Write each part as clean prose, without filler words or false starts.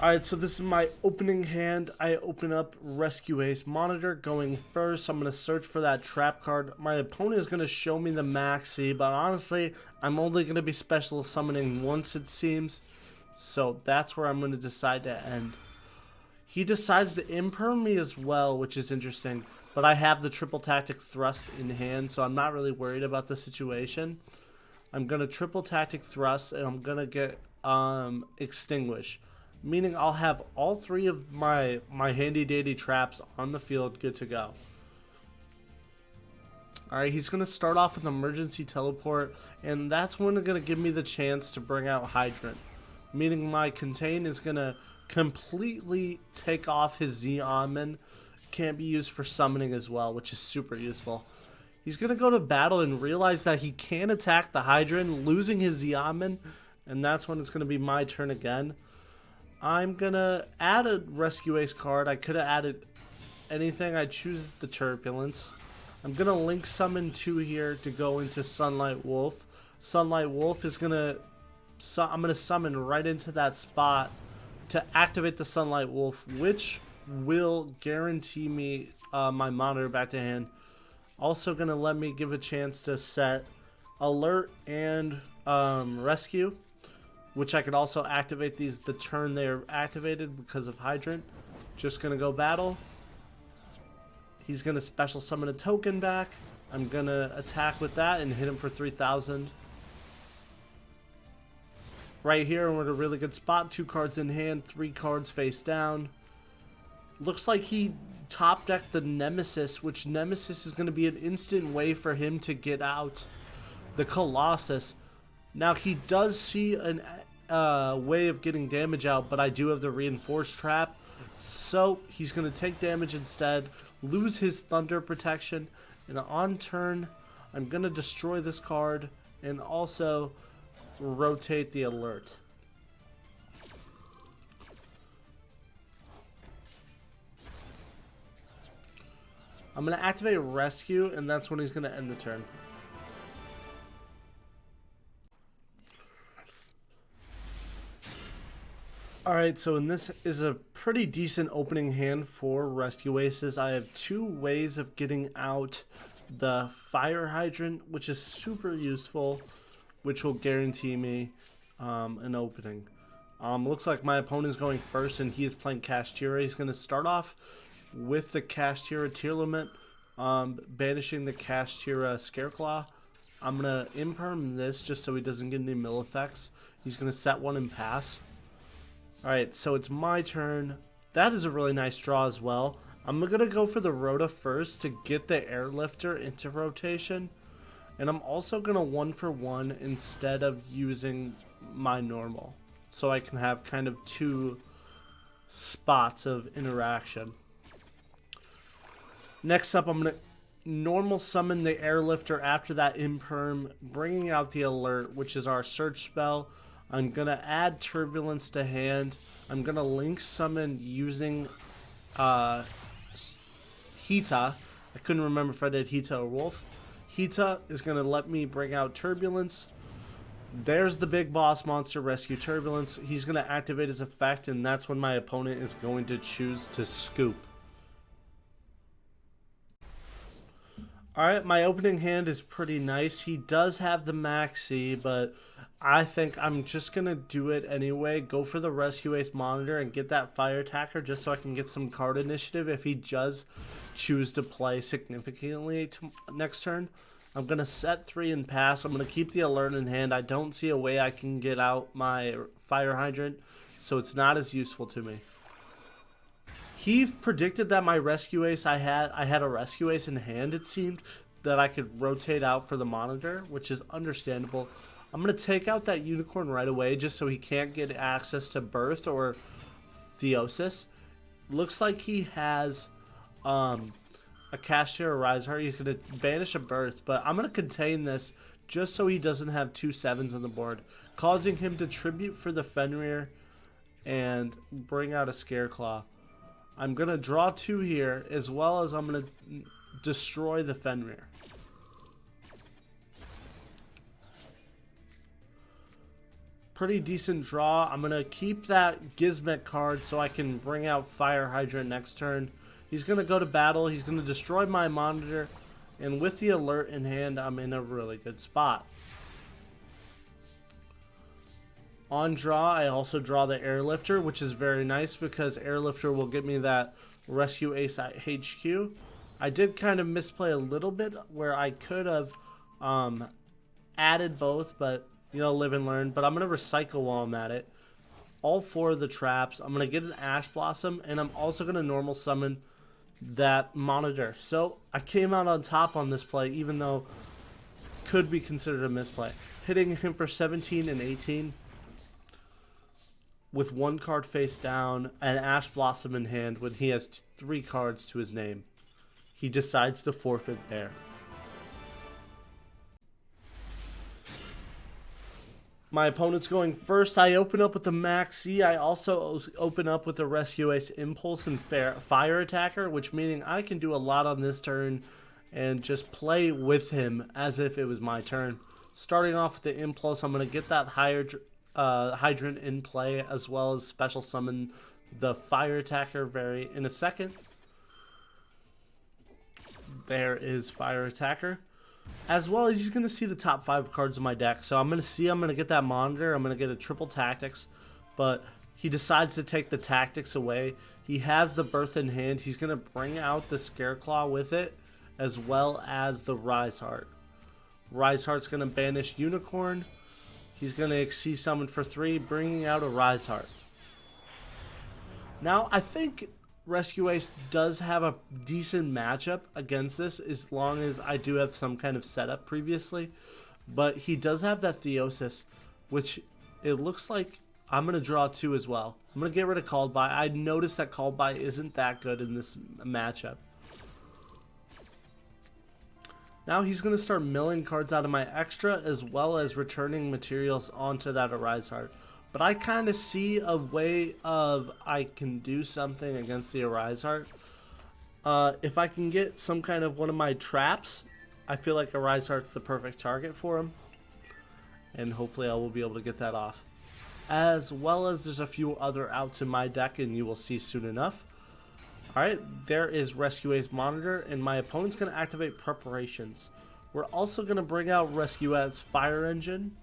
Alright, so this is my opening hand. I open up Rescue Ace Monitor going first. I'm going to search for that trap card. My opponent is going to show me the Maxx C, but honestly, I'm only going to be special summoning once, it seems. So that's where I'm going to decide to end. He decides to imperm me as well, which is interesting. But I have the triple tactic thrust in hand, so I'm not really worried about the situation. I'm going to triple tactic thrust, and I'm going to get extinguish. Meaning I'll have all three of my handy dandy traps on the field good to go. Alright, he's going to start off with emergency teleport, and that's when it's going to give me the chance to bring out Hydrant. Meaning my contain is going to completely take off his Zeomon. Can't be used for summoning as well, which is super useful. He's going to go to battle and realize that he can attack the Hydrant, losing his Zeomon, and that's when it's going to be my turn again. I'm going to add a Rescue Ace card. I could have added anything. I choose the Turbulence. I'm going to link summon 2 here to go into Sunlight Wolf. Sunlight Wolf is going to... I'm going to summon right into that spot to activate the Sunlight Wolf, which will guarantee me my monitor back to hand. Also going to let me give a chance to set Alert and Rescue, which I could also activate these the turn they're activated because of Hydrant. Just going to go battle. He's going to special summon a token back. I'm going to attack with that and hit him for 3,000. Right here, we're in a really good spot. 2 cards in hand, 3 cards face down. Looks like he top decked the Nemesis, which Nemesis is going to be an instant way for him to get out the Colossus. Now, he does see a way of getting damage out, but I do have the Reinforced Trap. So, he's going to take damage instead, lose his Thunder Protection, and on turn, I'm going to destroy this card and also rotate the Alert. I'm going to activate Rescue, and that's when he's going to end the turn. Alright, so this is a pretty decent opening hand for Rescue Aces. I have 2 ways of getting out the Fire Hydrant, which is super useful, which will guarantee me an opening. Looks like my opponent is going first, and he is playing Kashtira. He's going to start off with the Kashtira Tearlament, banishing the Kashtira Scareclaw. I'm going to imperm this just so he doesn't get any mill effects. He's going to set 1 and pass. Alright, so it's my turn. That is a really nice draw as well. I'm going to go for the Rhoda first to get the Airlifter into rotation. And I'm also going to 1-for-1 instead of using my normal. So I can have kind of 2 spots of interaction. Next up, I'm going to normal summon the Airlifter after that imperm, bringing out the Alert, which is our search spell. I'm going to add Turbulence to hand. I'm going to link summon using Hita. I couldn't remember if I did Hita or Wolf. Hita is going to let me bring out Turbulence. There's the big boss monster, Rescue Turbulence. He's going to activate his effect, and that's when my opponent is going to choose to scoop. Alright, my opening hand is pretty nice. He does have the Maxx C, but I think I'm just going to do it anyway. Go for the Rescue Ace Monitor and get that Fire Attacker just so I can get some card initiative if he does choose to play significantly next turn. I'm going to set 3 and pass. I'm going to keep the Alert in hand. I don't see a way I can get out my Fire Hydrant, so it's not as useful to me. He predicted that my Rescue Ace, I had a Rescue Ace in hand, it seemed, that I could rotate out for the Monitor, which is understandable. I'm going to take out that Unicorn right away just so he can't get access to Birth or Theosis. Looks like he has a Kashtira Riser. He's going to banish a Birth, but I'm going to contain this just so he doesn't have 2 7s on the board, causing him to tribute for the Fenrir and bring out a Scareclaw. I'm going to draw 2 here, as well as I'm going to destroy the Fenrir. Pretty decent draw. I'm going to keep that Gizmek card so I can bring out Fire Hydrant next turn. He's going to go to battle. He's going to destroy my monitor. And with the alert in hand, I'm in a really good spot. On draw, I also draw the Airlifter, which is very nice because Airlifter will get me that Rescue Ace at HQ. I did kind of misplay a little bit where I could have added both, but you know, live and learn. But I'm going to recycle while I'm at it. All 4 of the traps. I'm going to get an Ash Blossom, and I'm also going to normal summon that monitor. So I came out on top on this play, even though could be considered a misplay. Hitting him for 17 and 18 with 1 card face down, an Ash Blossom in hand when he has 3 cards to his name. He decides to forfeit there. My opponent's going first. I open up with the Maxx C. I also open up with the Rescue Ace Impulse and Fire Attacker, which meaning I can do a lot on this turn and just play with him as if it was my turn. Starting off with the Impulse, I'm going to get that Hydrant in play, as well as special summon the Fire Attacker in a second. There is Fire Attacker. As well as you're going to see the top 5 cards of my deck. So I'm going to get that monitor. I'm going to get a triple tactics. But he decides to take the tactics away. He has the Birth in hand. He's going to bring out the Scareclaw with it, as well as the Rise Heart. Rise Heart's going to banish Unicorn. He's going to Exceed Summon for 3, bringing out a Rise Heart. Now, I think Rescue Ace does have a decent matchup against this, as long as I do have some kind of setup previously. But he does have that Theosis, which it looks like I'm going to draw 2 as well. I'm going to get rid of Called By. I noticed that Called By isn't that good in this matchup. Now he's going to start milling cards out of my extra, as well as returning materials onto that Arise Heart. But I kind of see a way of I can do something against the Arise Heart. If I can get some kind of one of my traps, I feel like Arise Heart's the perfect target for him. And hopefully I will be able to get that off. As well as there's a few other outs in my deck, and you will see soon enough. Alright, there is Rescue Ace Monitor, and my opponent's going to activate Preparations. We're also going to bring out Rescue Ace Fire Engine.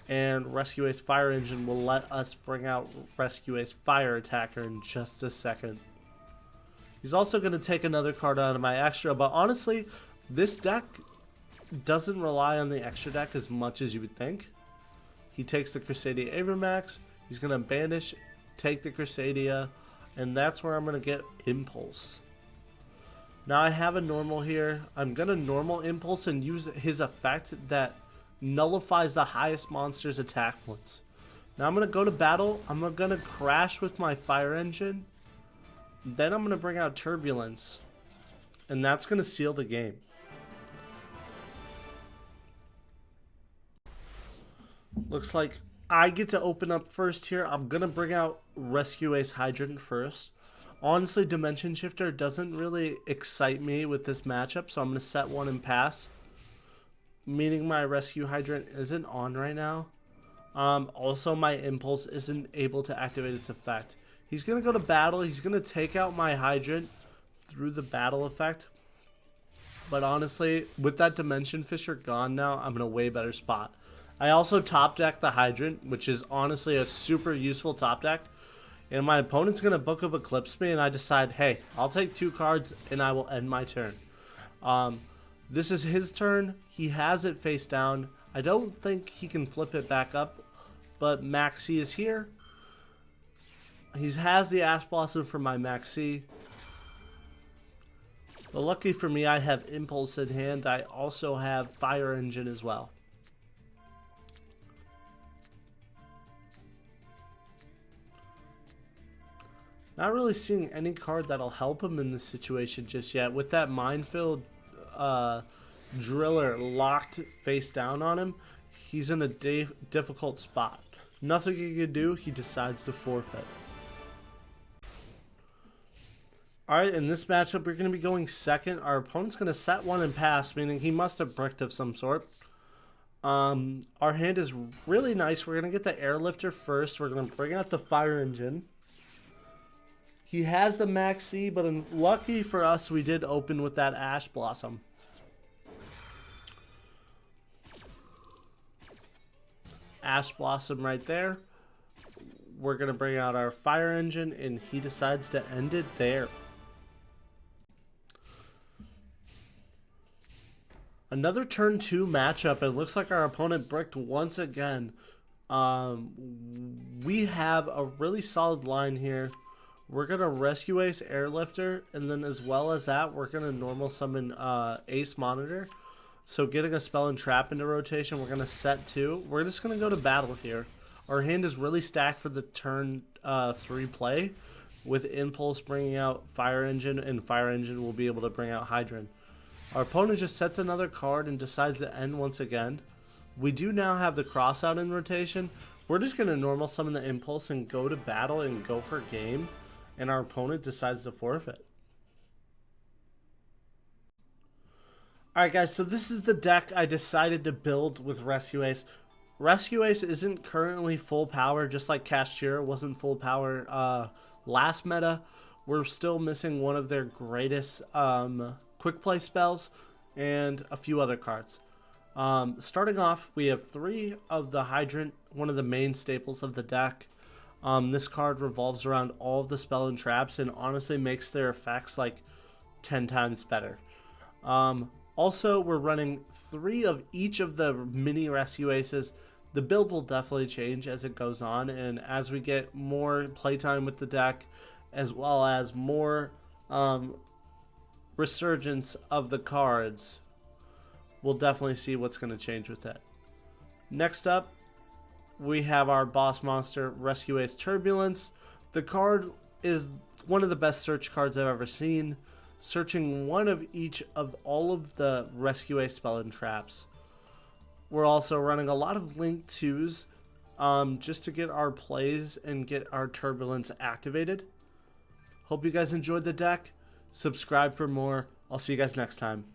And Rescue Ace Fire Engine will let us bring out Rescue Ace Fire Attacker in just a second. He's also going to take another card out of my extra, but honestly, this deck doesn't rely on the extra deck as much as you would think. He takes the Crusadia Avermax, he's going to banish, take the Crusadia, and that's where I'm going to get Impulse. Now I have a normal here. I'm going to normal Impulse and use his effect that nullifies the highest monster's attack points. Now I'm going to go to battle. I'm going to crash with my Fire Engine. Then I'm going to bring out Turbulence. And that's going to seal the game. Looks like I get to open up first here. I'm going to bring out Rescue Ace Hydrant first. Honestly, Dimension Shifter doesn't really excite me with this matchup, so I'm going to set 1 and pass. Meaning my Rescue Hydrant isn't on right now. Also, my Impulse isn't able to activate its effect. He's going to go to battle. He's going to take out my Hydrant through the battle effect. But honestly, with that Dimension Fisher gone now, I'm in a way better spot. I also top deck the Hydrant, which is honestly a super useful top deck. And my opponent's going to Book of Eclipse me, and I decide, hey, I'll take 2 cards and I will end my turn. This is his turn. He has it face down. I don't think he can flip it back up, but Maxx C is here. He has the Ash Blossom for my Maxx C. But lucky for me, I have Impulse in hand. I also have Fire Engine as well. Not really seeing any card that'll help him in this situation just yet. With that Minefield Driller locked face down on him, he's in a difficult spot. Nothing he can do, he decides to forfeit. Alright, in this matchup, we're going to be going second. Our opponent's going to set 1 and pass, meaning he must have bricked of some sort. Our hand is really nice. We're going to get the Airlifter first. We're going to bring out the Fire Engine. He has the Maxx C, but lucky for us, we did open with that Ash Blossom. Ash Blossom right there. We're going to bring out our Fire Engine, and he decides to end it there. Another turn 2 matchup. It looks like our opponent bricked once again. We have a really solid line here. We're going to Rescue Ace Airlifter, and then as well as that, we're going to normal summon Ace Monitor. So getting a Spell and Trap into rotation, we're going to set 2. We're just going to go to battle here. Our hand is really stacked for the turn 3 play, with Impulse bringing out Fire Engine, and Fire Engine will be able to bring out Hydrant. Our opponent just sets another card and decides to end once again. We do now have the Crossout in rotation. We're just going to normal summon the Impulse and go to battle and go for game. And our opponent decides to forfeit. Alright guys, so this is the deck I decided to build with Rescue Ace. Rescue Ace isn't currently full power, just like Kashtira wasn't full power last meta. We're still missing one of their greatest quick play spells and a few other cards. Starting off, we have 3 of the Hydrant, one of the main staples of the deck. This card revolves around all of the spell and traps and honestly makes their effects like 10 times better. Also, we're running 3 of each of the mini Rescue Aces. The build will definitely change as it goes on, and as we get more playtime with the deck, as well as more resurgence of the cards, we'll definitely see what's going to change with it. Next up, we have our boss monster, Rescue Ace Turbulence. The card is one of the best search cards I've ever seen, searching one of each of all of the Rescue Ace spell and traps. We're also running a lot of Link 2s just to get our plays and get our Turbulence activated. Hope you guys enjoyed the deck. Subscribe for more. I'll see you guys next time.